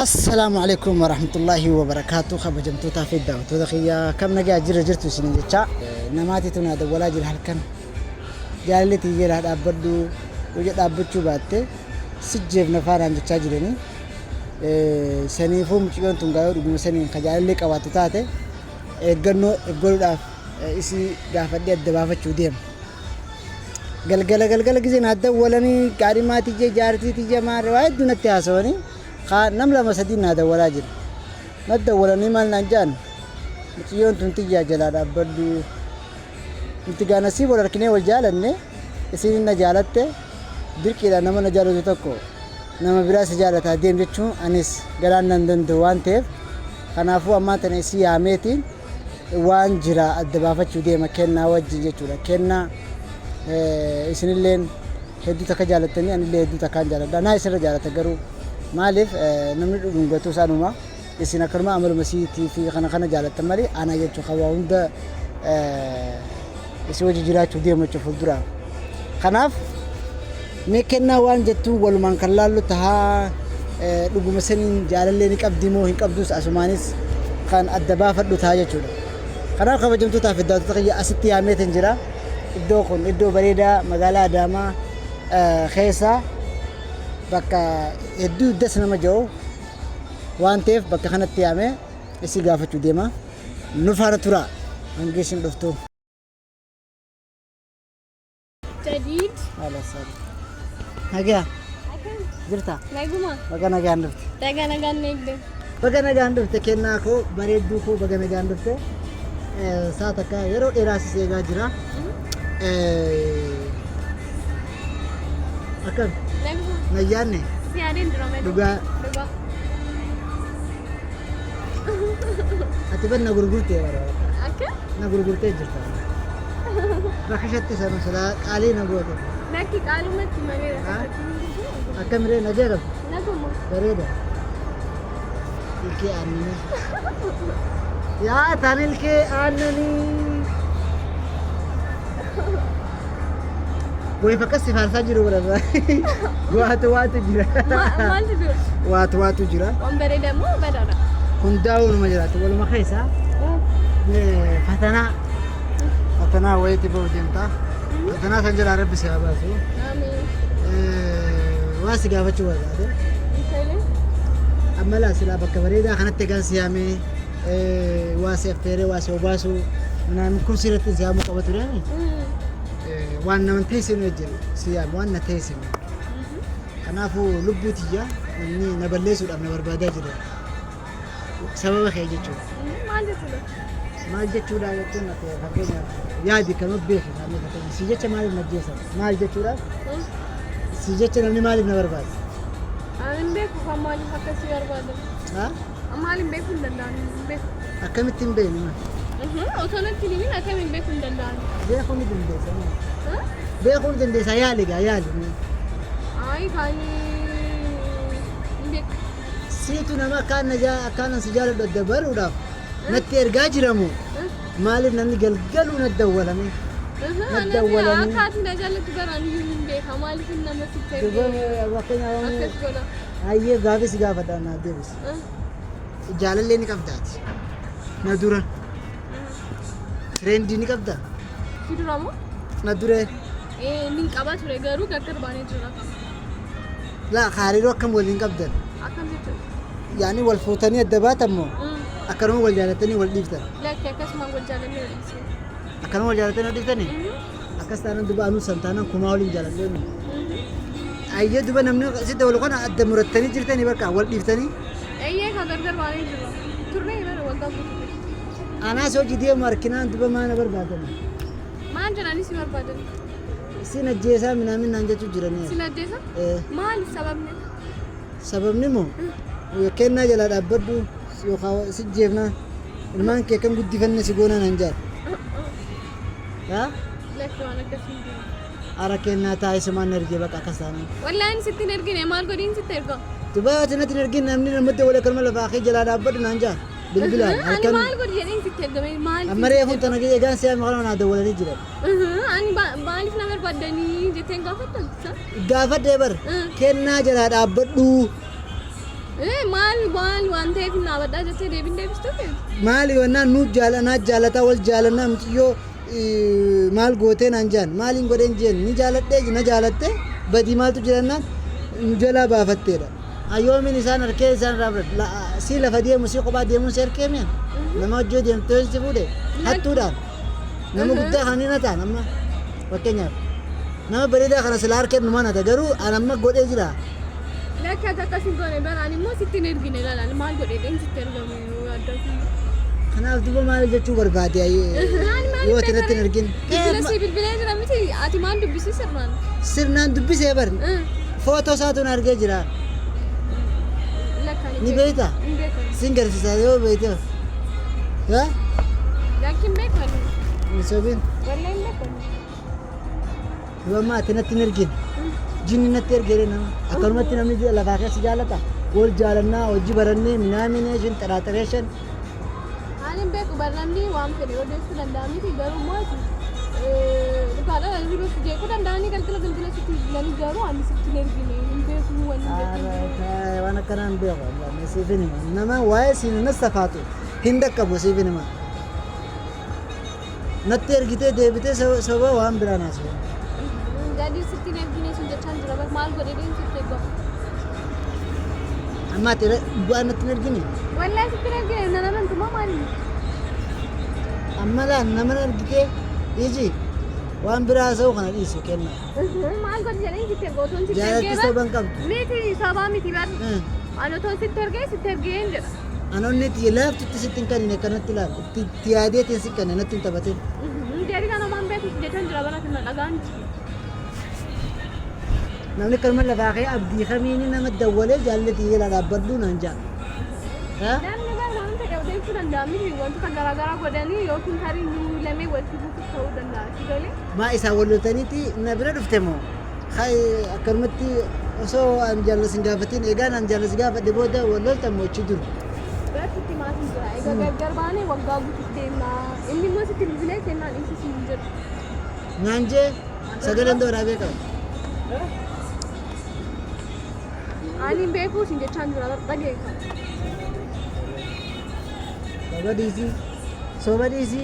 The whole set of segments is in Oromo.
السلام عليكم ورحمة الله وبركاته. خبجمتو تافيد داو تدخيا كم نجا جرتو سنين جتشا نماتي تنادى ولا جل هالكن جالتي جل هذا بدو وجد أبتشو باتة سجف نفار عند تشاجرني سنيفهم مشكلة تونغايو رجوم سنين خجال لك أواتوتاته إرجعنا إرجعنا إسي قافدي الدبافة شوديم قل كذي نادى ولاني كاريماتي جارتي تيجي ما رواية دون التياسوني نملا مسدين هذا ولا جل ندى ولا نمال نجان متيون تنتجي جلاد أبدو نتجا نسيب ولا ركني والجالني يصير نجالته درك إذا نما نجالو تتوكو نما براس جالت هديم جتشو أنيس جلان نندن دوان تيف خنافو أما تنسي عميتين وان جرا الدبافة شودي مكاننا وجه جتشولا كنا إسنيلين هدو تكجالتني أنا اللي هدو تكان جالت ده نايس رجالت تجرو مالف نمر دونغتو سانوما يسنا كرما أمر مسيتي في خنا جالت تمري أنا جتشو خواهم ده يسوي جرات ودي ما تشوف الدرا خناف مكنا وان جتو ولمان كلالو تها لقوا مثلا جالل لي نقدمو هنقدوس أسمانيس خان الدبا فدو تها جتشو خناف خبجمتو تافي دات تقي أستي عميت انجرا إدوكم إدو بريدا مقالة داما خيسا بكا يدو دسنا مجو وانتيف بكا خانت تيامي اسي غافتو ديما نفارة ترى انجيشن دفتو جديد على صار هاجا جرتا بكا نجا عندفت بكا نجا عندفت كنا كو بريدو كو بكا نجا عندفت ساتكا يرو إراسي سيغا جرا أكم نجاني دوغا أتبنى نغرغرتي ورا نغرغرتي جرتا رخشتي سنة سلا قالي نغوتي نكي قالوا ما تمري أكم ري نجرب نكم بريدة الكي آنني يا تاني الكي آنني وي فكسي فارسا جرو ولا واتو جرا ما تدور واتو جرا ومبري دمو بدرا هنداون مجرات ولا ما خيسا فتنا ويتي بودينتا فتنا سنجل عربي سياباسو آمين واسي قافتشو وزاده أما لا سلا بك بريدا خانت تقان سيامي واسي افتيري واسي وباسو من كرسي رتن سيامو قبطو راني وانا من تيسن وجل سيام وانا تيسن خنافو لبوتيا اني نبليسو الامن بربادا جدا سبب خيجتشو ما جتشو دا يتنا فكينا يادي كم بيخ خاني فكينا سيجتش مالي نجيسا مال جتشو دا سيجتش نمني مالي برباد أنا بيكو فمالي حكا سيار بادا ها أمالي بيكو دندان بيكو أكمتين بيني ما أوتونا تلمين أكمل بيكو دندان بيخو ندن ديسا بيخو ندن ديسا يالي أي كاني بيكو سيتو نما كان سجالة الدبر وداف نتير جاجرمو مالي نمني قلقلو ندولني ندولني أكاتي نجالة تبراني يومين بيكا مالي كنا مسيطة وقتنا أكاس قولا أيه غابس غافدانا ديبس جالل لي نكبدات ندورا ترندي نكبدا كيدرامو ندورا من كابات رجعوا كتر باني جرا لا خاريرو كم ولين كبدا أكمل جرا يعني والفوتاني الدبات أمو أكرمو والجالتني والديفتا لا كأس ما قول جالني وليس أكرمو والجالتني والديفتني أكستانا دبانو سنتانا كماولين جالتني أيه دبا نمنا سيدا ولقنا الدمرتني جرتني بركا والديفتني أيه كغرغر باني جرا ترني هنا والله أنا سوجي ديو ماركنان دبا ما نبر بعدين ما أنجراني سيمر بعدين سينا جيسا من نانجتو جراني سينا جيسا ما السببني سببني مو وكنا جلاد أبدو يوخا سجيفنا المان كي كم قد فن سيقونا ننجار ها لك وانا كسيدي أراكنا تاي سمان نرجع بقى كسانة والله إن ستي نرجع مال قدين ستي نرجع تبغى تنتي نرجع نمني نمد ولا كلمة لفاخي جلاد أبدو ننجار بالبلاد أنا مال قدين ستي نرجع مال أمري يفون تناجي جان سيا مغلون هذا ولا نجرا أنا بالي فنامر بدني جتين قافت تنسى قافت دبر كنا جلاد أبدو maal waan ta'eef hin dhaabadhaa jettee deebiin deebistuu fi maali wannaan nu jaalataa wal jaalannaa mitiyyoo maal gootee naan jaan maaliin godheen jeen ni jaaladhee na jaalatte badii maaltu jirannaan nu jalaa baafatteedha. Ayyoomin isaan harkee isaan raafadha si lafa deemu si kophaa deemuun si harkee mi'a nama hojii deemtee si fuudhe hattuudhaan nama guddaa kan hin hataan amma fakkeenyaaf nama bareedaa kana sila harkeen nu manata garuu an amma godhee jira. Lakka akkasiin goone baraan immoo sitti hin ergine ilaalaan maal godhee sitti ergame adda kanaaf duuba maal jechuu barbaade yoo irratti hin ergin. Bilbilee jira miti ati maal dubbisii sirnaan dubbisee bari footoo isaatuun argee jira. Ni beekta sin garsiisaa yoo beekte lakkin beekani hin sobiin wallee hin beekani yoo ammaa ati natti hin ergin jinni natti ergee nama akkanumatti namni lafaa keessa jaalata wal jaalannaa hojii barannee minaamination xaraaxareeshan ani beeku barannii waan fedhe odeessuu danda'amiti garuu mootu dhugaadhaan ani biroos jeequu danda'anii galgala sitti ilaalii garuu ani sitti hin ergine hin beeku waan akkanaan beeku siifin hima nama waa'ee siin nas safaatu hin dhaqqabu siifin hima natti ergitee deebitee sababa waan biraan haasa'u. Jadi sitti hin ergine sun jechaan jira bar maal godhee sitti eeggamu. Amma ati bu'aa natti hin ergine. Wallahi sitti hin ergine nama antuma maali. Amma laa nama ergitee iji waan biraa haasa'u kana dhiisu kenna. Maal godhe jedhanii sitti erga otoon sitti Jaalatti soban qabdu. Miti sabaa miti bar. Ani otoon sitti ergee jedha. Anonni itti laaftutti sitti hin kannine kanatti laal itti yaadeetiin si kanne natti hin taphatin. Deebii kana maan beeku jechaan jira bara kana dhagaan. Namni kalma lafaa kee abdii kamiini nama dawwalee jaallatee yeela dhaabbadhu naan jaa. Namni bara waan ta'e odeessuu danda'amni wantoota garaagaraa godhanii yookiin tarii nu lamee walitti buusuuf ta'uu danda'a. Sigalee. Maa isaa walloltaniiti na bira dhufte moo? Akkanumatti osoo an jaallasin gaafatiin eegaan an jaallas gaafadhe booda walloltan moo achi duru? Biratti maatiin jira. Egaa gargar baanee waggaa guutuuf deemna. Inni immoo sitti bilbilee kennaan ibsisi hin jedhu. Naan jee sagaleen dooraa beekama. Ani beekuu sin jechaan jira dhageessa. Sobadiisi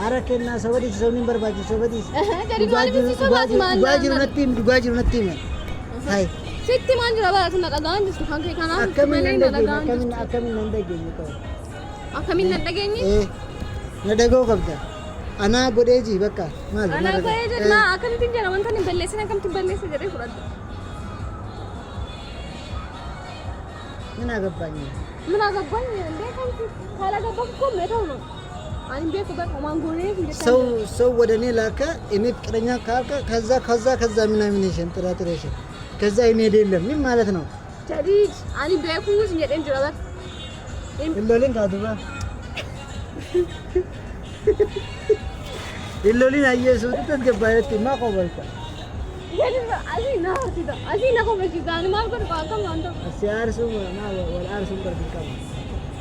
ara kennaa sobadiisi soomni hin barbaachisu sobadiisi. Gadi maaliif sobaati maal dhugaa jiru natti hime. Hai. Sitti maal jira bara kana dhagaan jirtu kan kee kanaaf akkamiin nan dhageenye ta'u. Akkamiin nan dhageenye? Na dhagoo qabda. Anaa godhee ji bakka maal? Anaa godhee jenna akkamitti jira wanta hin balleessin akkamitti balleessa jedhee fudhadha. ምን አገባኝ እንዴ ካንቺ ካላገባኩ እኮ መተው ነው። አን ቤት በቃ ማንጎኔ ሰው ወደ እኔ ላከ እኔ ፍቅረኛ ካልከ ከዛ ምናምን ይሽን ጥራጥሬሽን ከዛ እኔ አይደለም ምን ማለት ነው? ጀዲድ አን ቤኩስ እንጀደን ጅራባት ኢሎሊን ካዱባ ኢሎሊን አየሱ ተገባየት ማቆበልካ أزينا كم بجيبان ما أقدر كم عنده. السيارسو ما والأرسو بربكم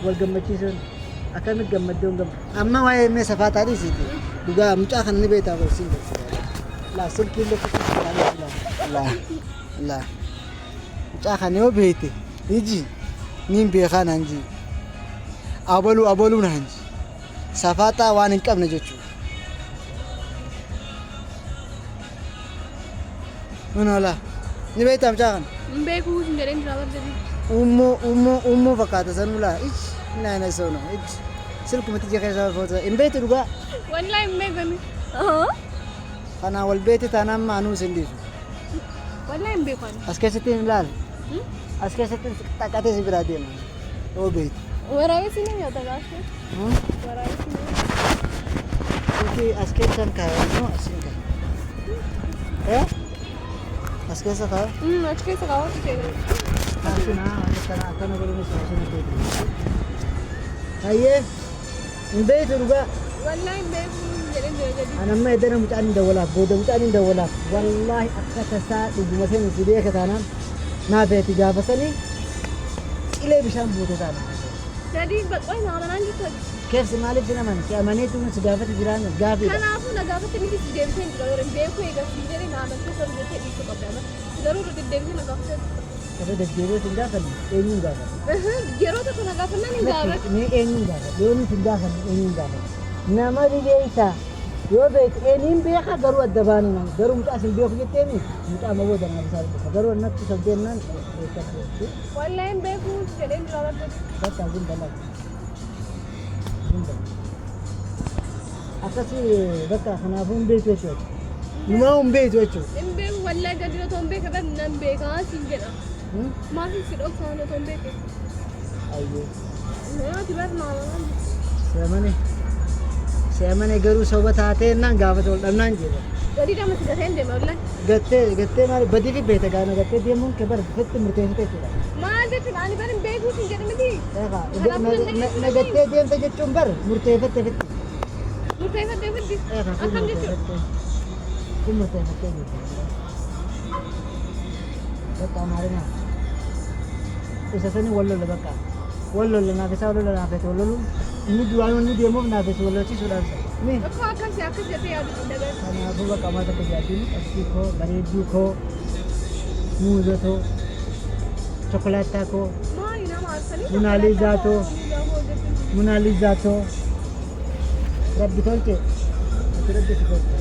والجمتشيسون أكمل جمدون جم أما وين مسافات هذه سيدي بقى متأخر نبيت أقول سيدي لا سلكي اللي لا متأخر نيو بيتي يجي مين بيخان هنجي أبولو نهنجي سافاتا وانين كم نجتشو من ولا نبيت أم جان بيكوز نجرين جرابر جدي أمو فكاتا سنولا إيش نانا سونو إيش سلكم تيجي كذا فوتا إن بيت رجع والله مبيكني أنا والبيت تنام مع نو سنديس والله مبيكني أسكتين لال أسكتين تكاتي سبرادين هو بيت وراي سيني يا تغاسي وراي سيني أوكي أسكتين كاي نو أسكتين إيه أسكيسة كاو؟ أسكيسة كاو تكيري. أنا أنا بقول مسافر نتيجة. هاي نبيت رجع. والله نبيت جرين جرين. أنا ما يدري متعني دولا بود متعني دولا والله أكثر ساعة مثلا نسيبه كتانا نافع تجاب سني إلى بيشام بود كتانا. jadi bakwan nama nanti tu. كيف سمالك جنامان كأمانة tu سجافة جيران جافي. Kan aku nak gafat ni di sini kan juga orang beku ega sini nama tu kalau dia itu apa nama. Baru tu dia nak gafat. Kada deddeebi'ee sin gaafanne eenyuun gaafata? Yeroo tokko na gaafannaan hin gaafatu. Mee eenyuun gaafata? Yoonni sin gaafanne eenyuun gaafata? Nama dhibeeysa yoo beektu eenyuun beeka garuu adda baanii nama garuu mucaa sin beeku jetteemi mucaa ma booda naaf isaa dhufa garuu annatti sabdeennaan beekatu. Wallee hin beeku jedhee dura barbaadu. Bakka gundala. Akkasii bakka kanaafuu hin beektu jechuudha. Numaa hin beektu jechuudha. Hin beeku wallee gadi otoo hin beekan nan beekaa siin jedha. Maatiin si dhoksaan otoo hin beeku. Ayyee. Namooti barnaaman. Seemane garuu soba taateennan gaafata ol dhabnaan jedha. Gadi dama si gateen deema wallee. Gattee maali badii fi beekta gaana gattee deemuun kee bara fitti murteessite jechuudha. Maal jechuudha ani bara hin beekuu siin jedha miti. Na gattee deemte jechuun bara murteeffatte fitti. Murteeffattee fitti. Akkam jechuudha. Kun murteeffattee jechuudha. Bakka amaarina. Isa sanii wal lola bakka. Wal lola naaf isaa wal lola naaf isa wal lolu. Inni duraan inni deemuuf naaf isa wal lolchiisuudhaan isa. Akkoo akkasii akkas jettee yaadu dagar. Kanaafuu bakka ammaa takka jaallin qabsii koo bareedduu koo muuza koo chokolaattaa koo Maali nama arsanii. munaalizaa koo rabbi tolche ati rabbi si tolche.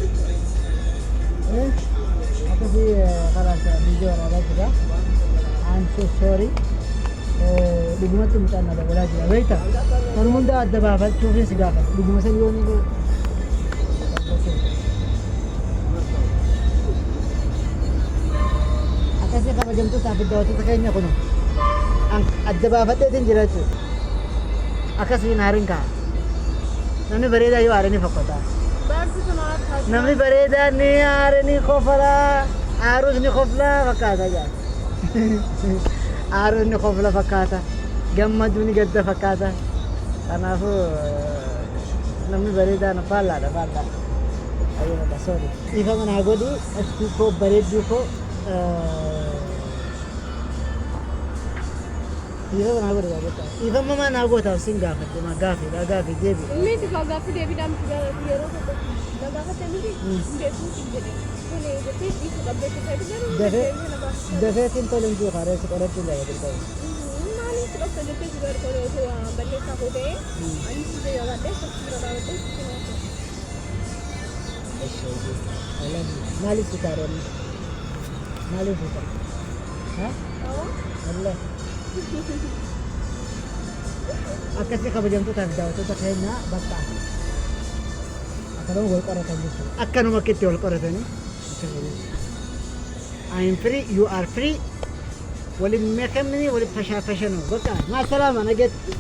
Akkasii karaas viidiyoo waraabaa jira. I'm so sorry. Dhugumatti mucaan na dabalaa jira. Beektaa? Kan hundaa adda baafachuufin si gaafata. Dhuguma san yoo ni akkasii kabajamtootaaf daawwattoota keenya kun adda baafadheetiin jira jechuudha. Akkasii naariin ka'a. Namni bareedaa yoo aare ni fokkota. Namni bareedaa ni aare ni kofalaa. Aaruus ni koflaa fakkaata jaa. Aaruus ni kofla fakkaata. Gammaduu ni gadda fakkaata. Kanaafuu namni bareedaan faallaadha faallaa. Ayyana sorry. Ifa manaa godhi asii koo bareedduu koo ifa manaa godhi gaafata. Ifa manaa gootaaf sin gaafatte ma gaafii deebi. Miti kau gaafii deebiidhaan yeroo tokko gaafatte miti beekuu siin jedhe. Kuni jettee dhiisu qabdee keessatti garuu dafeetiin toleen jiru kaaree si qorachuun jaallatul ta'u. maaliif si dhoksa jettee si gargaaruu osoo balleessaa koo ta'ee ani si fayyadadhee fakkii raawwadhee si Maaliif si taareen? Maaliif si taareen? Allah. Akkasii kabajamtootaaf daawwattoota keenya bakka akkanuma wal qoratan jechuudha. Akkanuma akka itti wal qoratanii. I'm free, you are free. Waliin meekamni waliin fashaa fashanuu bakka maa salaama nageetti.